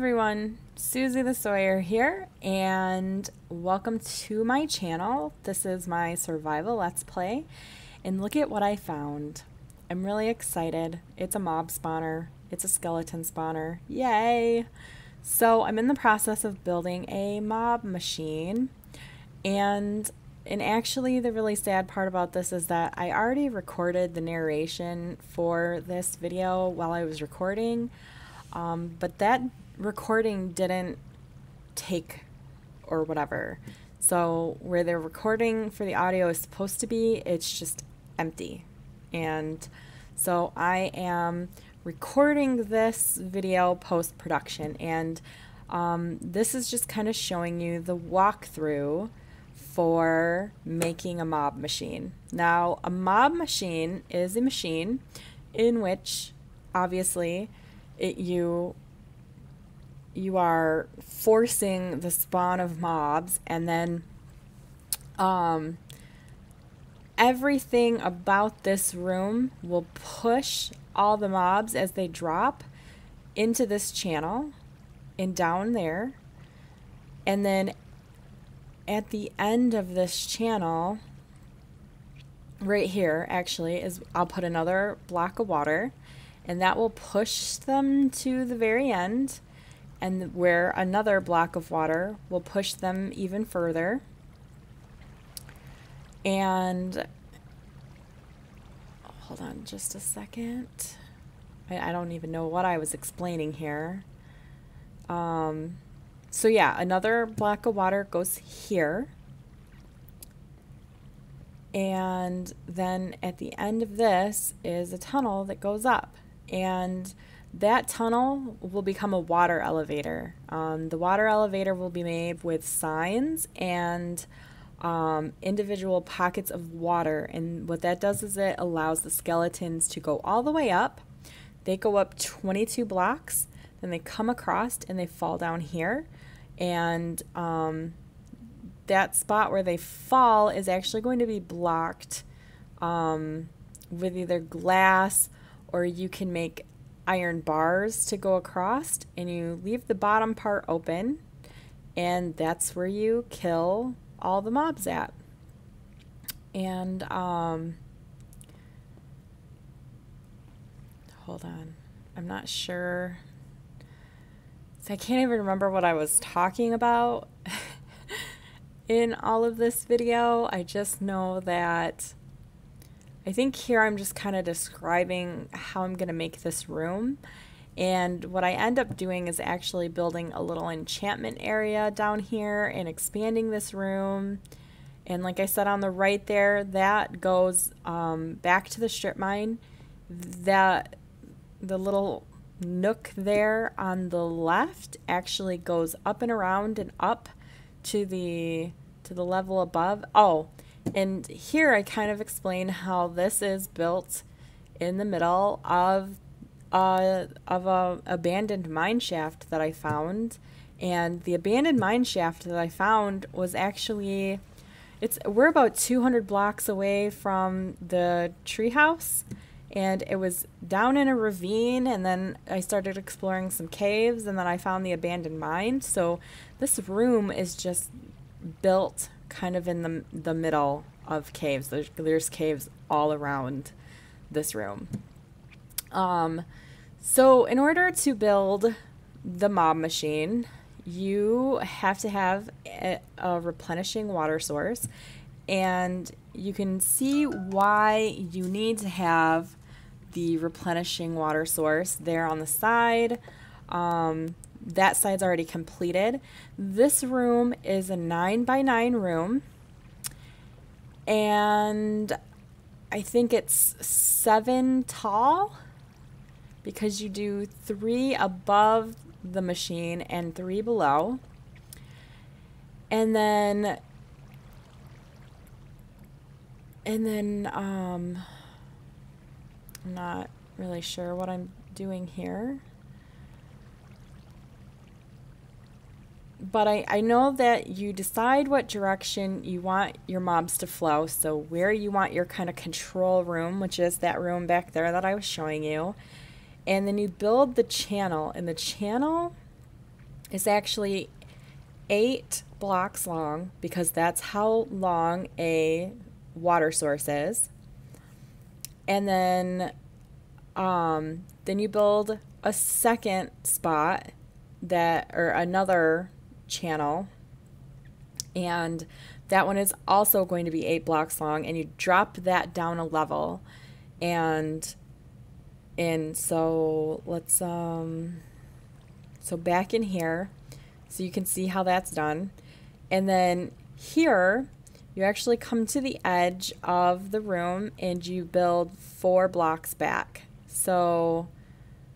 everyone, Suzie the Sawyer here, and welcome to my channel. This is my survival let's play, and look at what I found. I'm really excited. It's a mob spawner. It's a skeleton spawner. Yay! So I'm in the process of building a mob machine, and actually the really sad part about this is that I already recorded the narration for this video while I was recording. But that recording didn't take or whatever. So where the recording for the audio is supposed to be, it's just empty. And so I am recording this video post-production, and this is just kind of showing you the walkthrough for making a mob machine. Now, a mob machine is a machine in which obviously you are forcing the spawn of mobs, and then everything about this room will push all the mobs as they drop into this channel and down there, and then at the end of this channel right here actually is I'll put another block of water, and that will push them to the very end, and where another block of water will push them even further. And hold on just a second. I don't even know what I was explaining here. So yeah, another block of water goes here. And then at the end of this is a tunnel that goes up. And that tunnel will become a water elevator. The water elevator will be made with signs and individual pockets of water. And what that does is it allows the skeletons to go all the way up. They go up 22 blocks, then they come across and they fall down here. And that spot where they fall is actually going to be blocked with either glass, or you can make iron bars to go across, and you leave the bottom part open, and that's where you kill all the mobs at. And hold on, I'm not sure, so I can't even remember what I was talking about in all of this video. I just know that I think here I'm just kind of describing how I'm going to make this room. And what I end up doing is actually building a little enchantment area down here and expanding this room. And like I said on the right there, that goes back to the strip mine. The little nook there on the left actually goes up and around and up to the level above. Oh, and here I kind of explain how this is built in the middle of a abandoned mine shaft that I found. And the abandoned mine shaft that I found was actually, we're about 200 blocks away from the treehouse, and it was down in a ravine, and then I started exploring some caves, and then I found the abandoned mine. So this room is just built kind of in the middle of caves. There's caves all around this room. So in order to build the mob machine, you have to have a replenishing water source, and you can see why you need to have the replenishing water source there on the side. That side's already completed. This room is a 9x9 room, and I think it's 7 tall, because you do 3 above the machine and 3 below. And then I'm not really sure what I'm doing here. But I know that you decide what direction you want your mobs to flow, so where you want your kind of control room, which is that room back there that I was showing you. And then you build the channel, and the channel is actually 8 blocks long, because that's how long a water source is. And then you build a second spot or another channel, and that one is also going to be 8 blocks long, and you drop that down a level. And so let's so back in here, so you can see how that's done. And then here you actually come to the edge of the room and you build 4 blocks back. So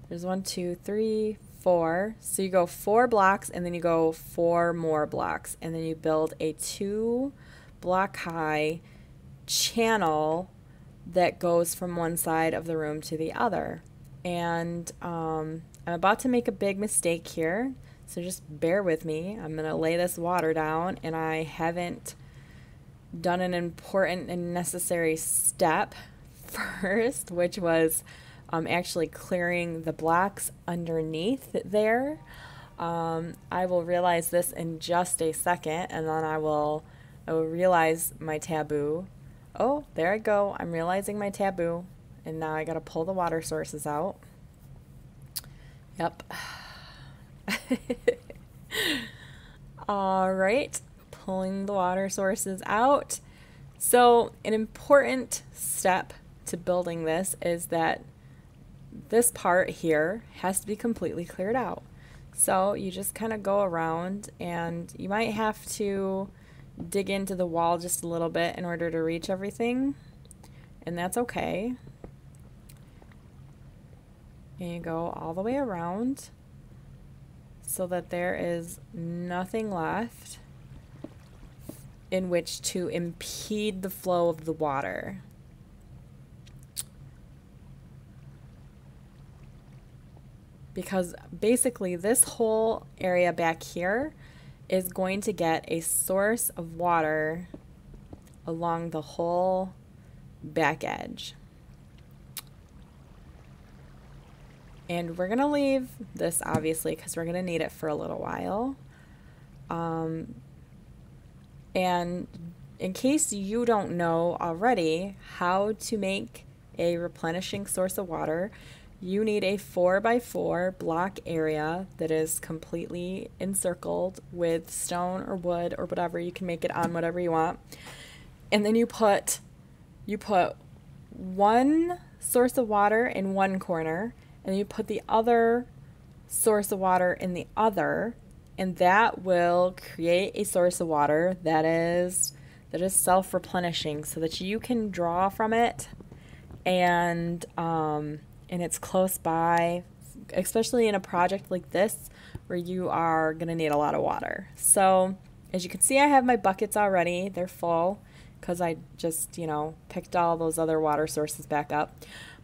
there's 1, 2, 3, 4. So you go 4 blocks, and then you go 4 more blocks, and then you build a 2 block high channel that goes from one side of the room to the other. And I'm about to make a big mistake here, so just bear with me. I'm going to lay this water down, and I haven't done an important and necessary step first, which was actually clearing the blocks underneath there. I will realize this in just a second, and then I will realize my taboo. Oh, there I go. I'm realizing my taboo, and now I gotta pull the water sources out. Yep. All right, pulling the water sources out. So an important step to building this is that this part here has to be completely cleared out. So you just kind of go around, and you might have to dig into the wall just a little bit in order to reach everything, and that's okay. And you go all the way around so that there is nothing left in which to impede the flow of the water. Because basically this whole area back here is going to get a source of water along the whole back edge. And we're going to leave this, obviously, because we're going to need it for a little while. And in case you don't know already how to make a replenishing source of water, you need a 4x4 block area that is completely encircled with stone or wood or whatever. You can make it on whatever you want. And then you put one source of water in one corner, and you put the other source of water in the other, and that will create a source of water that is self-replenishing, so that you can draw from it, and it's close by, especially in a project like this where you are going to need a lot of water. So as you can see, I have my buckets already. They're full because I just, picked all those other water sources back up.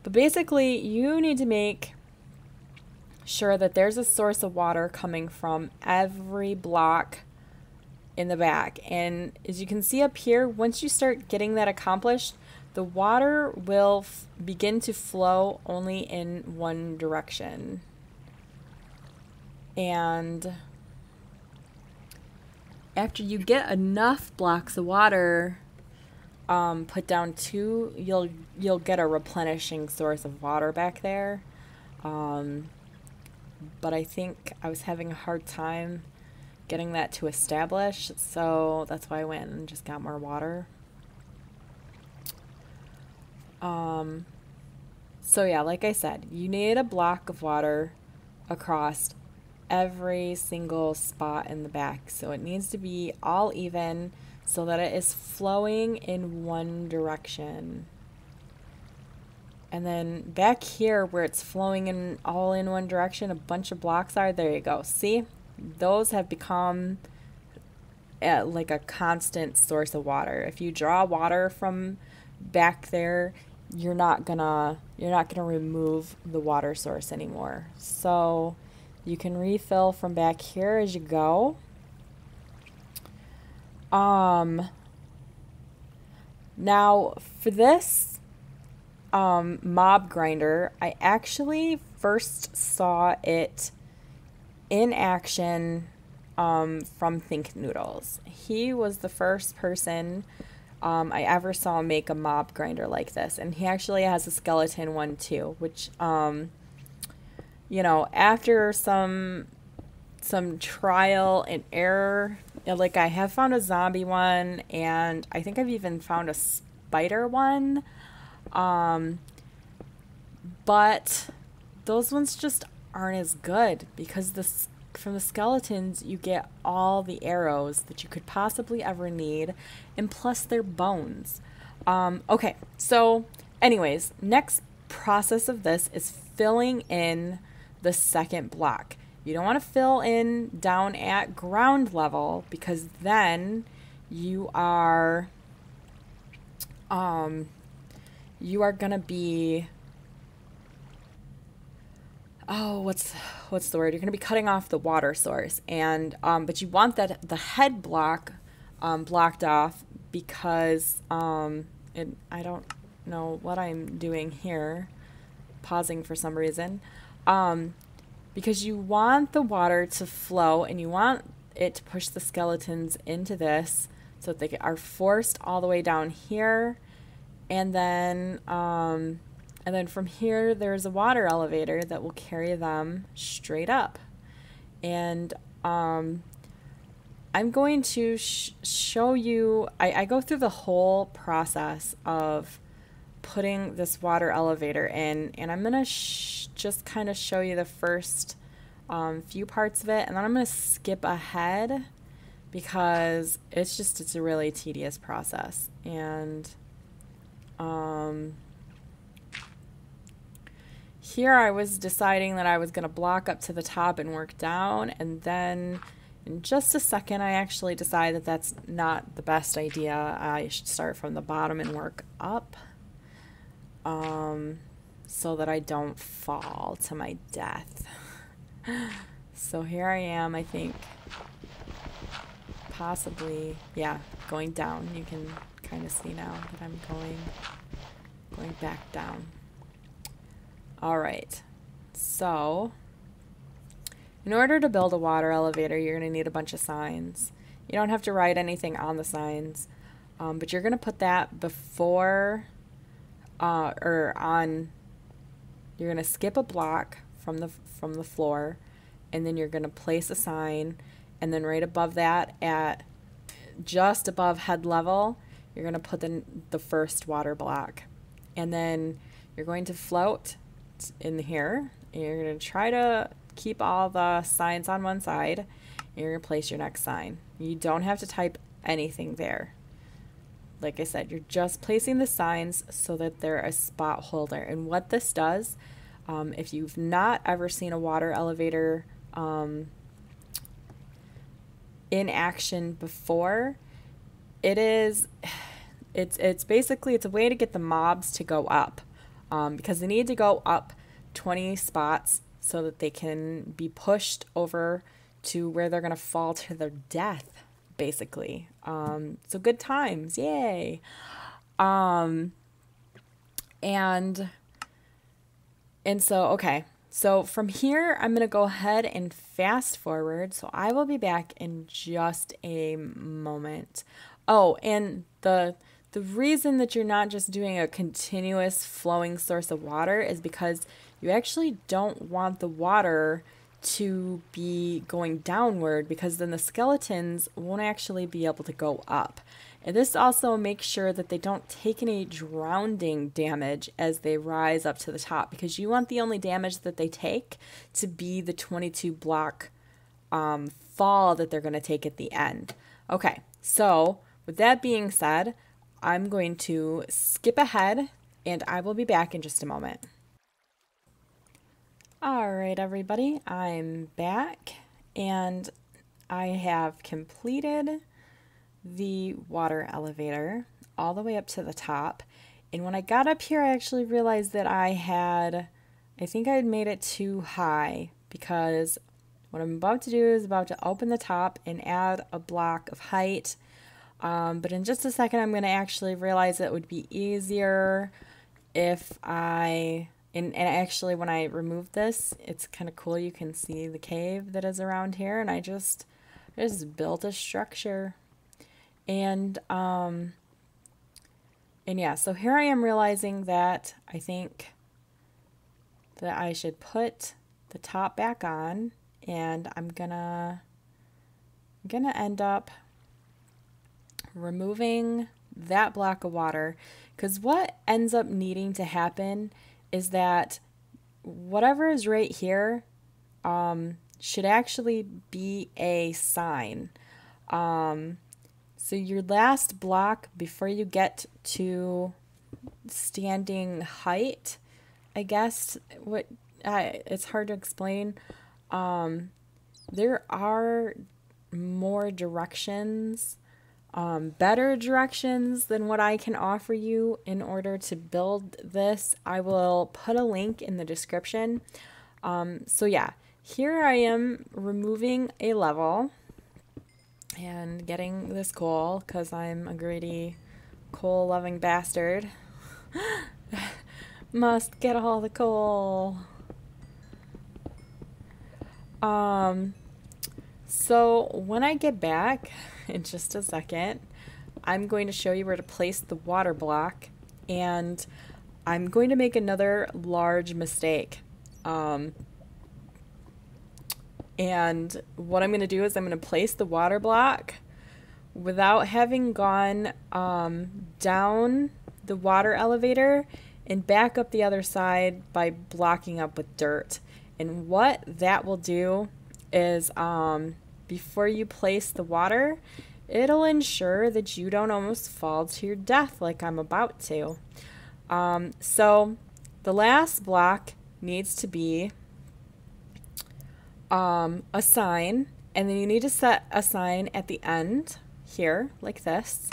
But basically, you need to make sure that there's a source of water coming from every block in the back. And as you can see up here, once you start getting that accomplished, the water will begin to flow only in one direction. And after you get enough blocks of water put down too, you'll get a replenishing source of water back there. But I think I was having a hard time getting that to establish, so that's why I went and just got more water. So yeah, like I said, you need a block of water across every single spot in the back. So it needs to be all even so that it is flowing in one direction. And then back here where it's flowing in all in one direction, a bunch of blocks are, there you go. See, those have become like a constant source of water. If you draw water from back there, you're not gonna remove the water source anymore. So you can refill from back here as you go. Now for this mob grinder, I actually first saw it in action from Thinknoodles. He was the first person I ever saw make a mob grinder like this, and he actually has a skeleton one too, which you know, after some trial and error, like I have found a zombie one, and I think I've even found a spider one, but those ones just aren't as good because from the skeletons you get all the arrows that you could possibly ever need, and plus their bones. Okay, so anyways, next process of this is filling in the second block. You don't want to fill in down at ground level because then you are gonna be, oh, what's the word? You're gonna be cutting off the water source, and but you want that the head block blocked off because I don't know what I'm doing here, pausing for some reason. Because you want the water to flow and you want it to push the skeletons into this so that they are forced all the way down here, and then from here there's a water elevator that will carry them straight up. And I'm going to show you, I go through the whole process of putting this water elevator in, and I'm gonna just kind of show you the first few parts of it, and then I'm gonna skip ahead because it's a really tedious process. And here I was deciding that I was gonna block up to the top and work down, and then in just a second I actually decide that that's not the best idea. I should start from the bottom and work up, so that I don't fall to my death. So here I am, I think, possibly, yeah, going down. You can kind of see now that I'm going back down. All right, so in order to build a water elevator, you're going to need a bunch of signs. You don't have to write anything on the signs, but you're going to put that before you're going to skip a block from the floor, and then you're going to place a sign, and then right above that, at just above head level, you're going to put the first water block, and then you're going to float in here, and you're going to try to keep all the signs on one side, and you're going to place your next sign. You don't have to type anything there. Like I said, you're just placing the signs so that they're a spot holder. And what this does, if you've not ever seen a water elevator in action before, it's basically, it's a way to get the mobs to go up, because they need to go up 20 spots so that they can be pushed over to where they're going to fall to their death, basically. So good times, yay. And so, okay, so from here I'm gonna go ahead and fast forward, so I will be back in just a moment. Oh, and the reason that you're not just doing a continuous flowing source of water is because you actually don't want the water to be going downward, because then the skeletons won't actually be able to go up. And this also makes sure that they don't take any drowning damage as they rise up to the top, because you want the only damage that they take to be the 22 block fall that they're going to take at the end. Okay, so with that being said, I'm going to skip ahead and I will be back in just a moment. All right, everybody, I'm back and I have completed the water elevator all the way up to the top. And when I got up here, I actually realized that I think I had made it too high, because what I'm about to do is about to open the top and add a block of height. But in just a second, I'm going to actually realize it would be easier if I And actually, when I remove this, it's kind of cool. You can see the cave that is around here, and I just built a structure. And yeah, so here I am realizing that I think that I should put the top back on, and I'm gonna end up removing that block of water, because what ends up needing to happen is that whatever is right here should actually be a sign. So your last block before you get to standing height, I guess, it's hard to explain. There are more directions, better directions than what I can offer you in order to build this. I will put a link in the description. So yeah, here I am removing a level and getting this coal because I'm a greedy coal loving bastard. Must get all the coal. So when I get back in just a second, I'm going to show you where to place the water block, and I'm going to make another large mistake. And what I'm going to do is I'm going to place the water block without having gone down the water elevator and back up the other side by blocking up with dirt. And what that will do is before you place the water, it'll ensure that you don't almost fall to your death like I'm about to. So the last block needs to be a sign, and then you need to set a sign at the end here like this,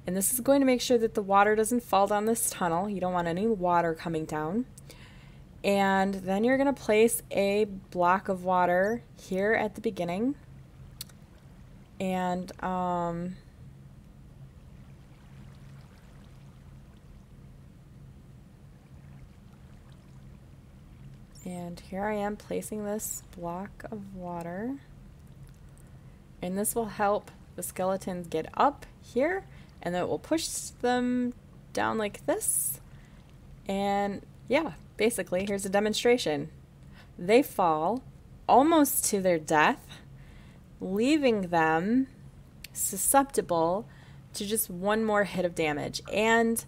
and this is going to make sure that the water doesn't fall down this tunnel. You don't want any water coming down. And then you're going to place a block of water here at the beginning, and here I am placing this block of water, and this will help the skeletons get up here, and then it will push them down like this. And yeah, basically here's a demonstration. They fall almost to their death, leaving them susceptible to just one more hit of damage. And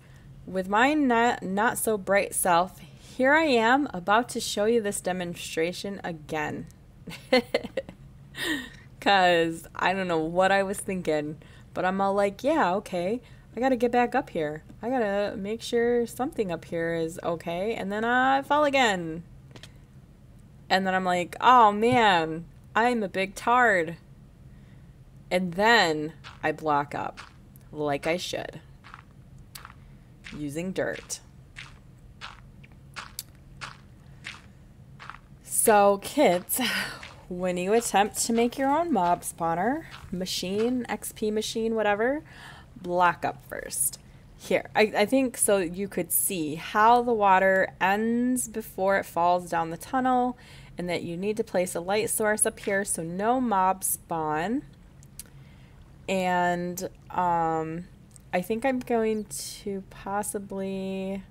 with my not so bright self, here I am about to show you this demonstration again. Because I don't know what I was thinking, but I'm all like, yeah, okay, I gotta get back up here. I gotta make sure something up here is okay. And then I fall again. And then I'm like, oh man, I'm a big tard. And then I block up like I should, using dirt. So kids, when you attempt to make your own mob spawner, machine, XP machine, whatever, block up first. Here, I think so you could see how the water ends before it falls down the tunnel, and that you need to place a light source up here so no mobs spawn. And I think I'm going to possibly,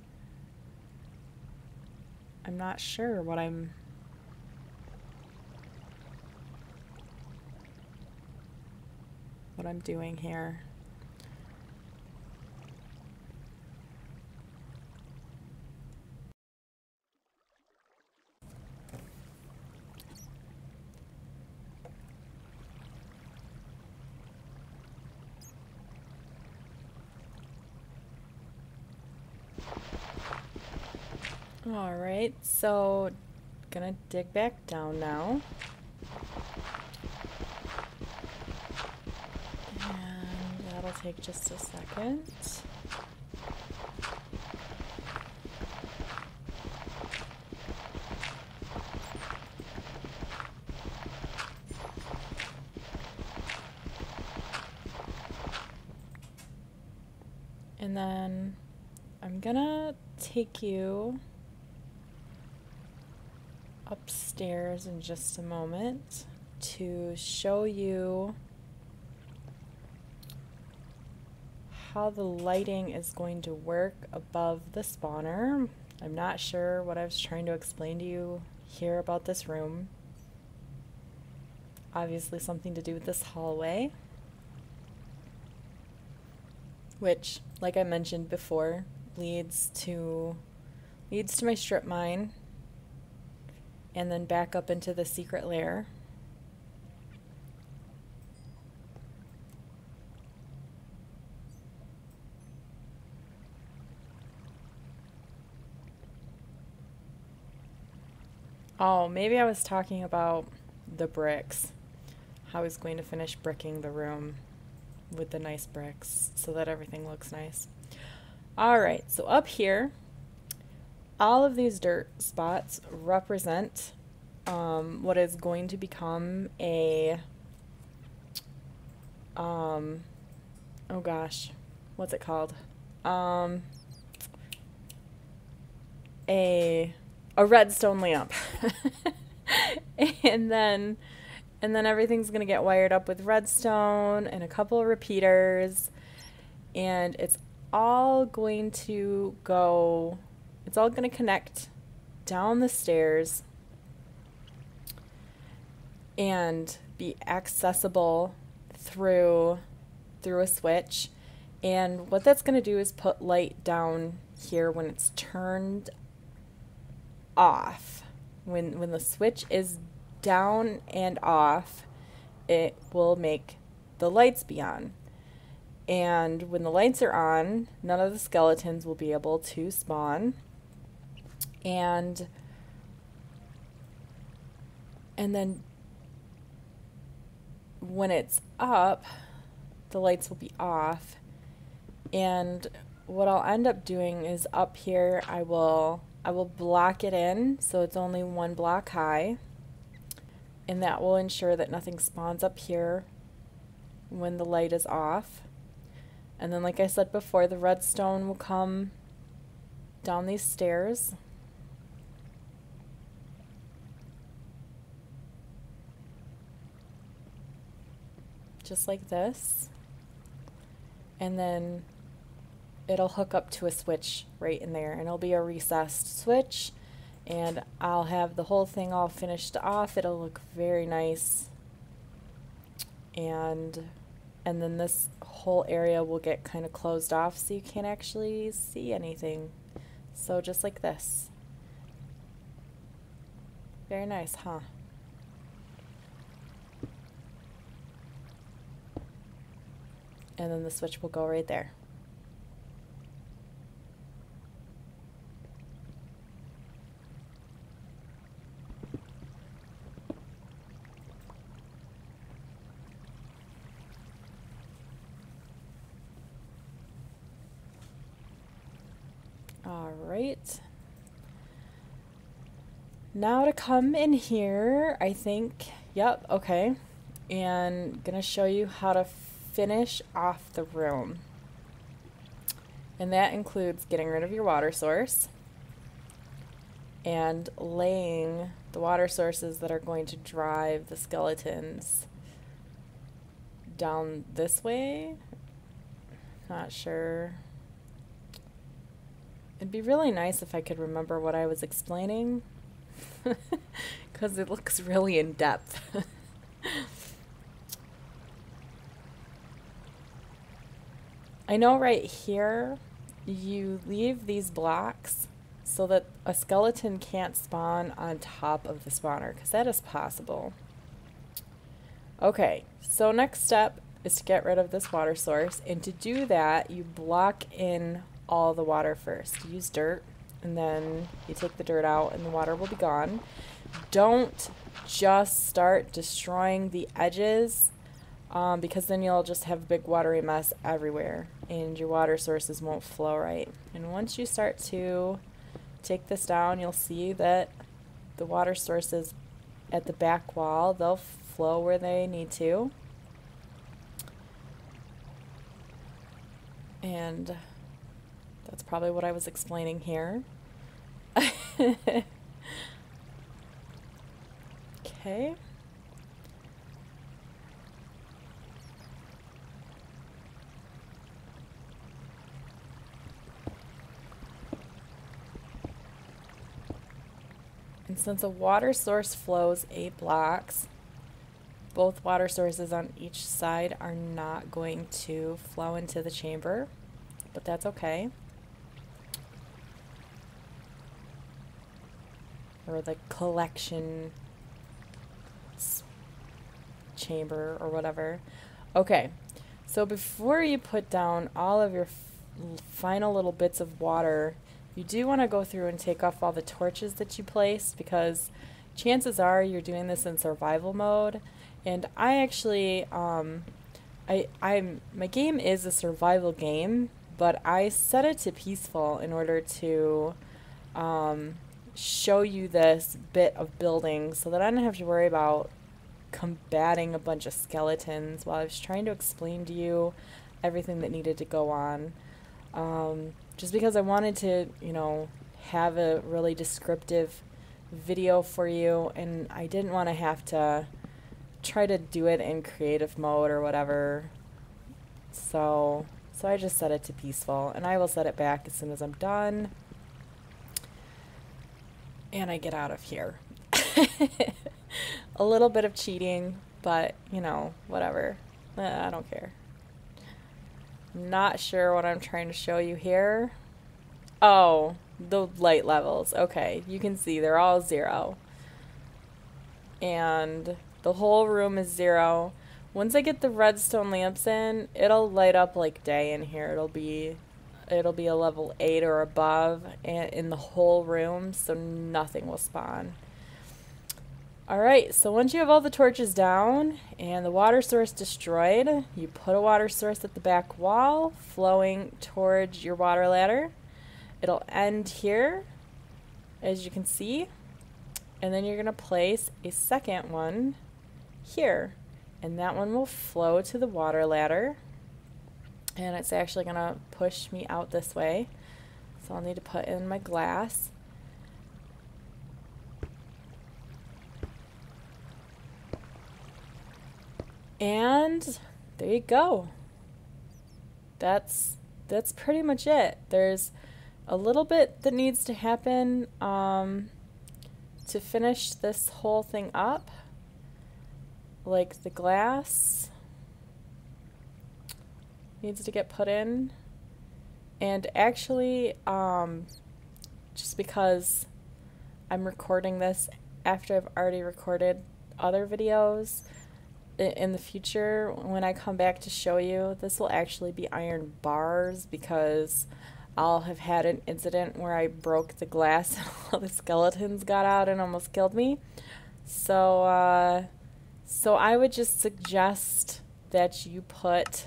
I'm not sure what I'm doing here. All right, so gonna dig back down now. And that'll take just a second. And then I'm gonna take you upstairs in just a moment to show you how the lighting is going to work above the spawner. I'm not sure what I was trying to explain to you here about this room. Obviously something to do with this hallway, which, like I mentioned before, leads to my strip mine and then back up into the secret lair. Oh, maybe I was talking about the bricks. How I was going to finish bricking the room with the nice bricks so that everything looks nice. Alright, so up here, all of these dirt spots represent what is going to become a, oh gosh, what's it called? A redstone lamp. and then everything's gonna get wired up with redstone and a couple of repeaters, and it's all going to connect down the stairs and be accessible through a switch. And what that's going to do is put light down here when it's turned off. When the switch is down and off, it will make the lights be on. And when the lights are on, none of the skeletons will be able to spawn. And then when it's up, the lights will be off. And what I'll end up doing is up here I will block it in so it's only one block high, and that will ensure that nothing spawns up here when the light is off. And then, like I said before, the redstone will come down these stairs. Just like this. And then it'll hook up to a switch right in there, and it'll be a recessed switch, and I'll have the whole thing all finished off. It'll look very nice, and then this whole area will get kind of closed off so you can't actually see anything. So just like this. Very nice, huh? And then the switch will go right there. Alright. Now to come in here, I think, yep, okay. And gonna show you how to finish off the room. And that includes getting rid of your water source and laying the water sources that are going to drive the skeletons down this way. Not sure. It'd be really nice if I could remember what I was explaining, because it looks really in depth. I know right here you leave these blocks so that a skeleton can't spawn on top of the spawner, because that is possible. Okay, so next step is to get rid of this water source, and to do that you block in all the water first. Use dirt, and then you take the dirt out and the water will be gone. Don't just start destroying the edges, because then you'll just have a big watery mess everywhere and your water sources won't flow right. And once you start to take this down, you'll see that the water sources at the back wall, they'll flow where they need to. And that's probably what I was explaining here. Okay. And since a water source flows 8 blocks, both water sources on each side are not going to flow into the chamber, but that's okay. Or the collection chamber or whatever. Okay, so before you put down all of your final little bits of water, you do want to go through and take off all the torches that you placed, because chances are you're doing this in survival mode. And I actually, my game is a survival game, but I set it to peaceful in order to show you this bit of building so that I don't have to worry about combating a bunch of skeletons while I was trying to explain to you everything that needed to go on. Just because I wanted to, you know, have a really descriptive video for you, and I didn't want to have to try to do it in creative mode or whatever. So I just set it to peaceful, and I will set it back as soon as I'm done. And I get out of here. A little bit of cheating, but, you know, whatever. I don't care. Not sure what I'm trying to show you here. Oh, the light levels. Okay, you can see they're all 0. And the whole room is 0. Once I get the redstone lamps in, it'll light up like day in here. It'll be a level 8 or above in the whole room, so nothing will spawn. Alright, so once you have all the torches down and the water source destroyed, you put a water source at the back wall, flowing towards your water ladder. It'll end here, as you can see, and then you're going to place a second one here, and that one will flow to the water ladder. And it's actually going to push me out this way. So I'll need to put in my glass. And there you go. That's pretty much it. There's a little bit that needs to happen to finish this whole thing up. Like the glass needs to get put in, and actually just because I'm recording this after I've already recorded other videos, in the future when I come back to show you, this will actually be iron bars, because I'll have had an incident where I broke the glass and all the skeletons got out and almost killed me. So I would just suggest that you put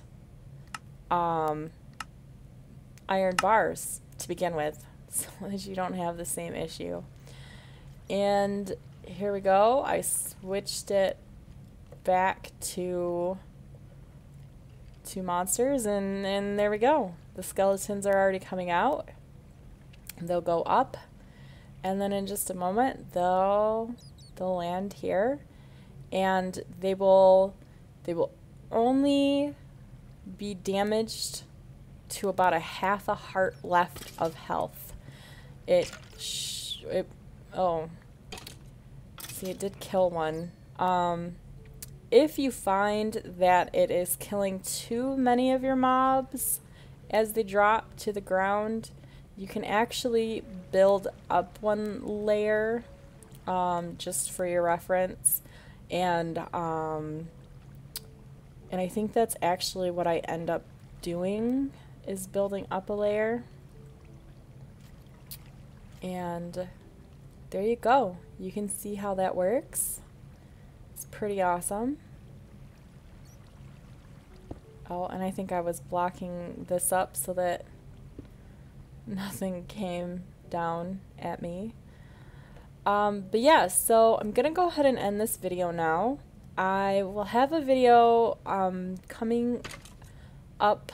iron bars to begin with, so that you don't have the same issue. And here we go. I switched it back to monsters, and there we go. The skeletons are already coming out. They'll go up, and then in just a moment they'll land here, and they will only be damaged to about a half a heart left of health. Oh, see, it did kill one. If you find that it is killing too many of your mobs as they drop to the ground, you can actually build up one layer, just for your reference, and I think that's actually what I end up doing, is building up a layer. And there you go. You can see how that works. It's pretty awesome. Oh, and I think I was blocking this up so that nothing came down at me. But yeah, so I'm gonna go ahead and end this video now. I will have a video coming up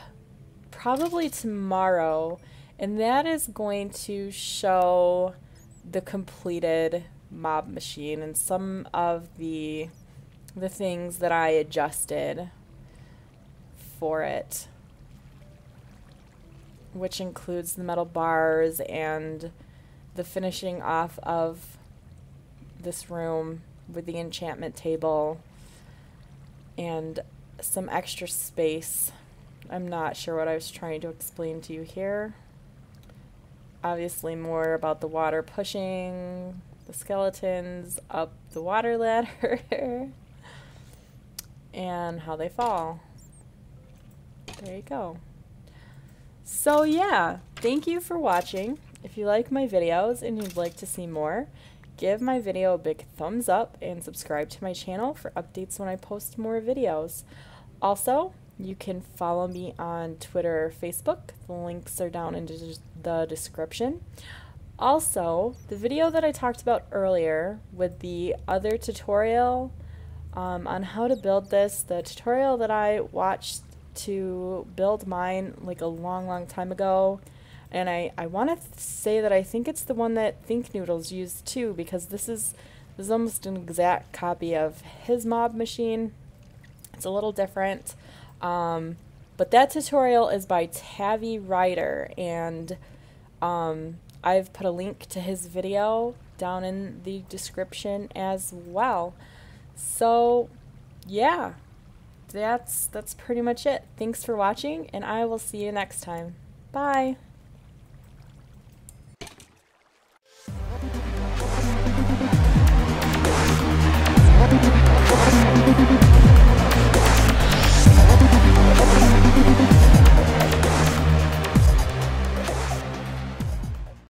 probably tomorrow, and that is going to show the completed mob machine and some of the things that I adjusted for it, which includes the metal bars and the finishing off of this room with the enchantment table and some extra space. I'm not sure what I was trying to explain to you here. Obviously more about the water pushing the skeletons up the water ladder and how they fall. There you go. So yeah, thank you for watching. If you like my videos and you'd like to see more, give my video a big thumbs up and subscribe to my channel for updates when I post more videos. Also, you can follow me on Twitter or Facebook. The links are down in the description. Also, the video that I talked about earlier with the other tutorial on how to build this, the tutorial that I watched to build mine like a long time ago, and I want to say that I think it's the one that Thinknoodles used too, because this is almost an exact copy of his mob machine. It's a little different, but that tutorial is by TaviRider, and I've put a link to his video down in the description as well. So yeah, that's pretty much it. Thanks for watching, and I will see you next time. Bye.